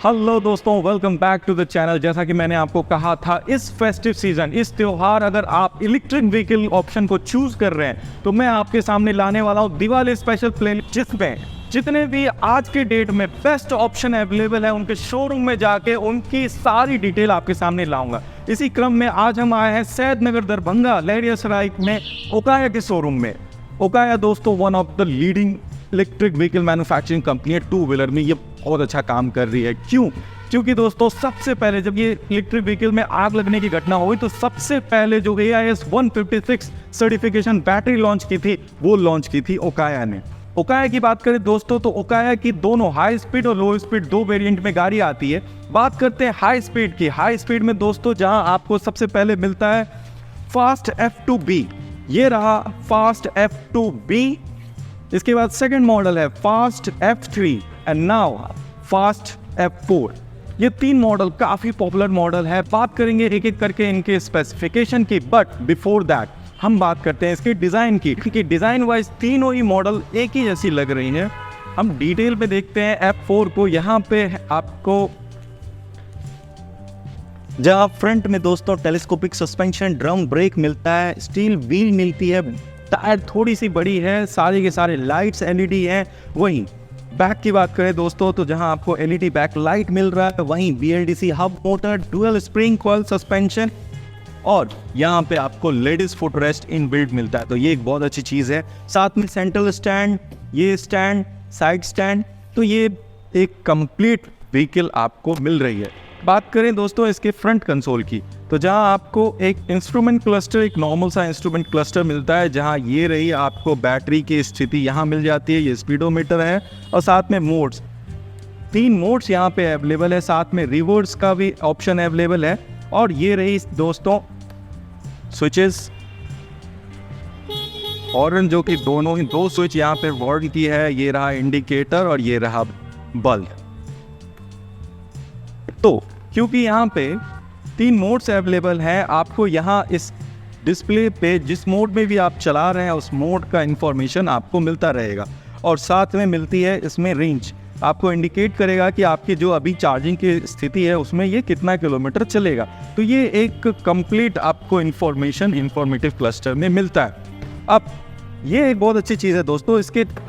Hello दोस्तों, welcome back to the channel. जैसा कि मैंने आपको कहा था, इस फेस्टिव सीजन, इस त्योहार, अगर आप इलेक्ट्रिक व्हीकल ऑप्शन को चूज कर रहे हैं तो मैं आपके सामने लाने वाला हूं दिवाली स्पेशल प्लेलिस्ट, जिसमें जितने भी आज के डेट में बेस्ट ऑप्शन अवेलेबल है उनके शोरूम में जाके उनकी सारी डिटेल आपके सामने लाऊंगा। इसी क्रम में आज हम आए हैं सैदनगर दरभंगा लहरियासराय में ओकाया के शोरूम में। ओकाया दोस्तों one of the leading electric vehicle manufacturing company है। टू व्हीलर में ये बहुत अच्छा काम कर रही है। क्योंकि दोस्तों सबसे पहले जब ये इलेक्ट्रिक व्हीकल में आग लगने की घटना हुई तो सबसे पहले जो AIS 156 सर्टिफिकेशन बैटरी लॉन्च की थी वो लॉन्च की थी ओकाया ने। ओकाया की बात करें दोस्तों तो ओकाया की दोनों हाई स्पीड और लो स्पीड दो वेरिएंट में गाड़ी आती है। बात करते हैं हाई स्पीड की। हाई स्पीड में दोस्तों जहां आपको सबसे पहले मिलता है फास्ट F2B, ये रहा फास्ट F2B। इसके बाद सेकंड मॉडल है fast F3 and now fast F4। ये तीन मॉडल काफ़ी पॉपुलर मॉडल है। बात करेंगे एक एक करके इनके स्पेसिफिकेशन की, बट बिफोर दैट हम बात करते हैं इसके डिज़ाइन की, क्योंकि डिज़ाइन वाइज तीनों ही मॉडल एक ही जैसी लग रही हैं। हम डिटेल में देखते हैं F4 को। यहाँ पे आपको जहाँ फ्रंट में दोस्तों टेलीस्कोपिक सस्पेंशन, ड्रम ब्रेक मिलता है, स्टील व्हील मिलती है, टायर थोड़ी सी बड़ी है, सारे के सारे लाइट्स LED हैं। वहीं बैक की बात करें दोस्तों तो जहां आपको LED बैक लाइट मिल रहा है, वहीं BLDC hub motor, dual spring coil suspension और यहां पे आपको ladies foot rest in build मिलता है, तो ये एक बहुत अच्छी चीज़ है। साथ में सेंट्रल स्टैंड, ये स्टैंड, साइड स्टैंड, तो ये एक कंप्लीट व्हीकल आपको मिल रही है। बात करें दोस्तों इसके फ्रंट कंसोल की तो जहां आपको एक इंस्ट्रूमेंट क्लस्टर, एक नॉर्मल सा इंस्ट्रूमेंट क्लस्टर मिलता है, जहां ये रही आपको बैटरी की स्थिति यहां मिल जाती है, ये स्पीडोमीटर है और साथ में मोड्स, 3 मोड्स यहां पे अवेलेबल है, साथ में रिवर्स का भी ऑप्शन अवेलेबल है। और ये रही दोस्तों स्विचेस, हॉर्न जो कि दोनों ही 2 स्विच यहाँ पे हॉर्न की है, ये रहा इंडिकेटर और ये रहा बल्ब। तो क्योंकि यहाँ पे 3 मोड्स अवेलेबल हैं, आपको यहाँ इस डिस्प्ले पे जिस मोड में भी आप चला रहे हैं उस मोड का इंफॉर्मेशन आपको मिलता रहेगा। और साथ में मिलती है इसमें रेंज, आपको इंडिकेट करेगा कि आपकी जो अभी चार्जिंग की स्थिति है उसमें ये कितना किलोमीटर चलेगा। तो ये एक कंप्लीट आपको इंफॉर्मेटिव क्लस्टर में मिलता है। अब ये एक बहुत अच्छी चीज़ है दोस्तों,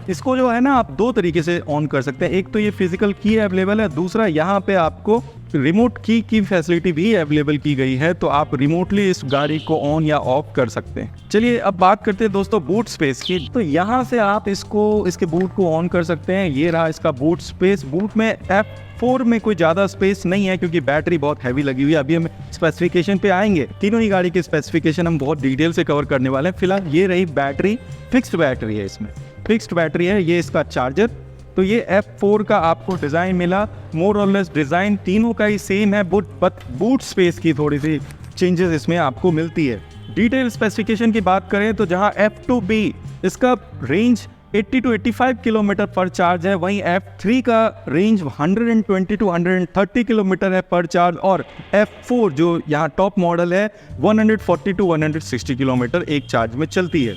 इसको जो है ना आप 2 तरीके से ऑन कर सकते हैं। एक तो ये फिजिकल की अवेलेबल है, दूसरा यहाँ पे आपको रिमोट की फैसिलिटी भी अवेलेबल की गई है, तो आप रिमोटली इस गाड़ी को ऑन या ऑफ कर सकते हैं। चलिए अब बात करते हैं दोस्तों बूट स्पेस की। तो यहाँ से आप इसके बूट को ऑन कर सकते हैं। ये रहा इसका बूट स्पेस। बूट में F4 में कोई ज़्यादा स्पेस नहीं है क्योंकि बैटरी बहुत हैवी लगी हुई है। अभी हम स्पेसिफिकेशन पे आएंगे, तीनों ही गाड़ी के स्पेसिफिकेशन हम बहुत डिटेल से कवर करने वाले हैं। फिलहाल ये रही बैटरी, फिक्स्ड बैटरी है, इसमें फिक्स्ड बैटरी है। ये इसका चार्जर। तो ये F4 का आपको डिज़ाइन मिला, मोर और लेस डिज़ाइन तीनों का ही सेम है, बूट स्पेस की थोड़ी सी चेंजेस इसमें आपको मिलती है। डिटेल स्पेसिफिकेशन की बात करें तो जहां F2B इसका रेंज 80 to 85 किलोमीटर पर चार्ज है, वहीं F3 का रेंज 120 to 130 किलोमीटर है पर चार्ज, और F4 जो यहाँ टॉप मॉडल है 140 to 160 किलोमीटर एक चार्ज में चलती है।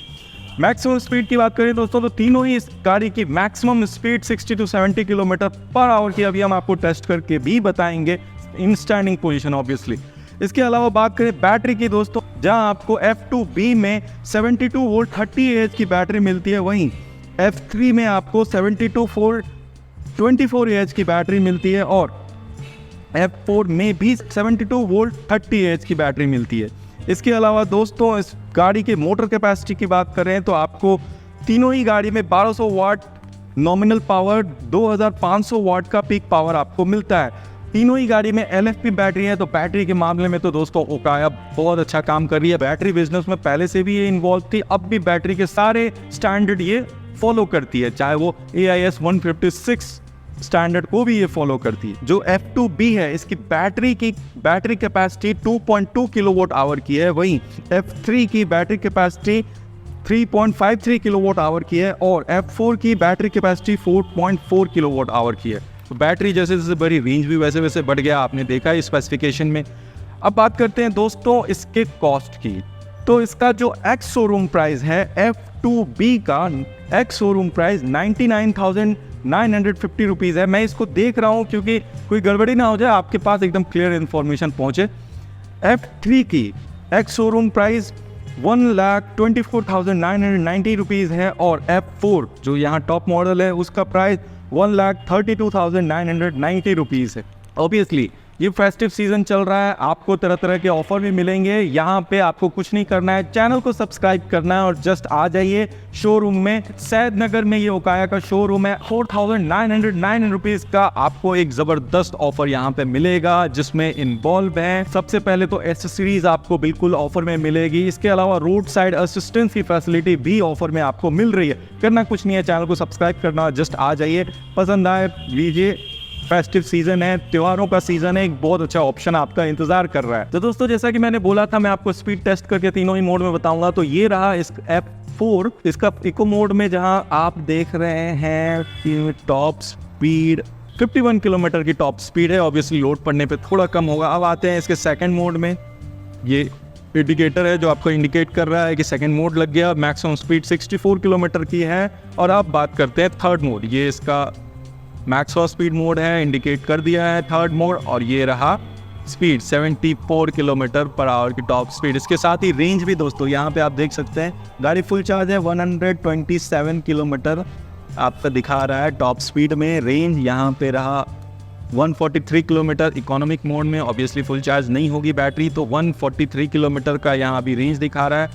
मैक्सिमम स्पीड की बात करें दोस्तों तो तीनों ही इस गाड़ी की maximum speed 60 to 70 kilometre per hour की अभी हम आपको टेस्ट करके भी बताएंगे इन स्टैंडिंग पोजीशन ऑब्वियसली। इसके अलावा बात करें बैटरी की दोस्तों, जहां आपको F2B में 72 वोल्ट 30 AH की बैटरी मिलती है, वहीं F3 में आपको 72 वोल्ट 24 AH की बैटरी मिलती है और F4 में भी 72 वोल्ट 30 AH की बैटरी मिलती है। इसके अलावा दोस्तों इस गाड़ी के मोटर कैपेसिटी की बात करें तो आपको तीनों ही गाड़ी में 1200 वाट नॉमिनल पावर, 2500 वाट का पीक पावर आपको मिलता है। तीनों ही गाड़ी में LFP बैटरी है, तो बैटरी के मामले में तो दोस्तों ओकाया बहुत अच्छा काम कर रही है। बैटरी बिजनेस में पहले से भी ये इन्वॉल्व थी, अब भी बैटरी के सारे स्टैंडर्ड ये फॉलो करती है, चाहे वो AIS 156 स्टैंडर्ड को भी ये फॉलो करती है। जो F2B है इसकी बैटरी कैपेसिटी 2.2 किलोवाट आवर की है, वहीं F3 की बैटरी कैपेसिटी 3.53 किलोवाट आवर की है और F4 की बैटरी कैपेसिटी 4.4 किलोवाट आवर की है। तो बैटरी जैसे जैसे बड़ी, रेंज भी वैसे वैसे बढ़ गया, आपने देखा है स्पेसिफिकेशन में। अब बात करते हैं दोस्तों इसके कॉस्ट की। तो इसका जो एक्स शोरूम प्राइस है F2B का एक्स शोरूम प्राइस 99,900 950 रुपीज़ है। मैं इसको देख रहा हूँ क्योंकि कोई गड़बड़ी ना हो जाए, आपके पास एकदम क्लियर इन्फॉर्मेशन पहुँचे। F3 की एक्स शोरूम प्राइस 1,24,990 रुपीज़ है और F4 जो यहाँ टॉप मॉडल है उसका प्राइस 1,32,990 रुपीज़ है। ऑब्वियसली ये फेस्टिव सीज़न चल रहा है, आपको तरह तरह के ऑफर भी मिलेंगे। यहाँ पे आपको कुछ नहीं करना है, चैनल को सब्सक्राइब करना है और जस्ट आ जाइए शोरूम में। सैयद नगर में ये ओकाया का शोरूम है। 4,909 रुपीज़ का आपको एक ज़बरदस्त ऑफर यहाँ पे मिलेगा जिसमें इन्वॉल्व है। सबसे पहले तो एसेसरीज आपको बिल्कुल ऑफर में मिलेगी, इसके अलावा रोड साइड असिस्टेंस की फैसिलिटी भी ऑफर में आपको मिल रही है। करना कुछ नहीं है, चैनल को सब्सक्राइब करना, जस्ट आ जाइए, पसंद आए लीजिए। फेस्टिव सीजन है, त्योहारों का सीजन है, एक बहुत अच्छा ऑप्शन आपका इंतजार कर रहा है। तो दोस्तों जैसा कि मैंने बोला था, मैं आपको स्पीड टेस्ट करके तीनों ही मोड में बताऊंगा। तो ये रहा इस F4, इसका इको मोड में जहां आप देख रहे हैं टॉप स्पीड 51 किलोमीटर की टॉप स्पीड है। ऑब्वियसली लोड पड़ने पे थोड़ा कम होगा। अब आते हैं इसके सेकंड मोड में। ये इंडिकेटर है जो आपको इंडिकेट कर रहा है कि सेकंड मोड लग गया। मैक्सिमम स्पीड 64 किलोमीटर की है। और अब बात करते हैं थर्ड मोड। ये इसका मैक्स और स्पीड मोड है, इंडिकेट कर दिया है थर्ड मोड। और ये रहा स्पीड 74 किलोमीटर पर आवर की टॉप स्पीड। इसके साथ ही रेंज भी दोस्तों यहाँ पे आप देख सकते हैं, गाड़ी फुल चार्ज है, 127 किलोमीटर आपका दिखा रहा है टॉप स्पीड में। रेंज यहाँ पे रहा 143 किलोमीटर इकोनॉमिक मोड में। ऑब्वियसली फुल चार्ज नहीं होगी बैटरी, तो 143 किलोमीटर का यहाँ अभी रेंज दिखा रहा है।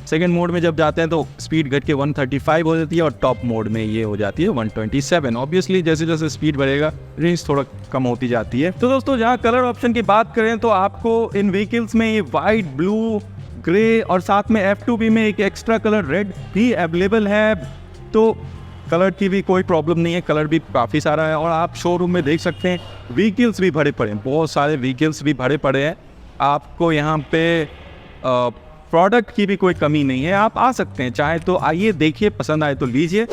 सेकेंड मोड में जब जाते हैं तो स्पीड घट के 135 हो जाती है और टॉप मोड में ये हो जाती है 127। ऑब्वियसली जैसे जैसे स्पीड बढ़ेगा रेंज थोड़ा कम होती जाती है। तो दोस्तों जहाँ कलर ऑप्शन की बात करें तो आपको इन व्हीकल्स में ये वाइट, ब्लू, ग्रे और साथ में F2B में एक एक्स्ट्रा कलर रेड भी अवेलेबल है। तो कलर की भी कोई प्रॉब्लम नहीं है, कलर भी काफ़ी सारा है। और आप शोरूम में देख सकते हैं व्हीकल्स भी भरे पड़े हैं, बहुत सारे व्हीकल्स भी भरे पड़े हैं। आपको यहाँ पे प्रोडक्ट की भी कोई कमी नहीं है, आप आ सकते हैं चाहे तो आइए, देखिए, पसंद आए तो लीजिए।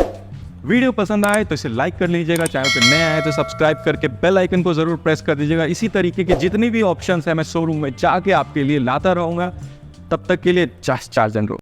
वीडियो पसंद आए तो इसे लाइक कर लीजिएगा, चैनल पर नए आए तो सब्सक्राइब करके बेल आइकन को ज़रूर प्रेस कर दीजिएगा। इसी तरीके के जितने भी ऑप्शंस हैं मैं शोरूम में जाके आपके लिए लाता रहूँगा। तब तक के लिए चार्ज एंड रोल।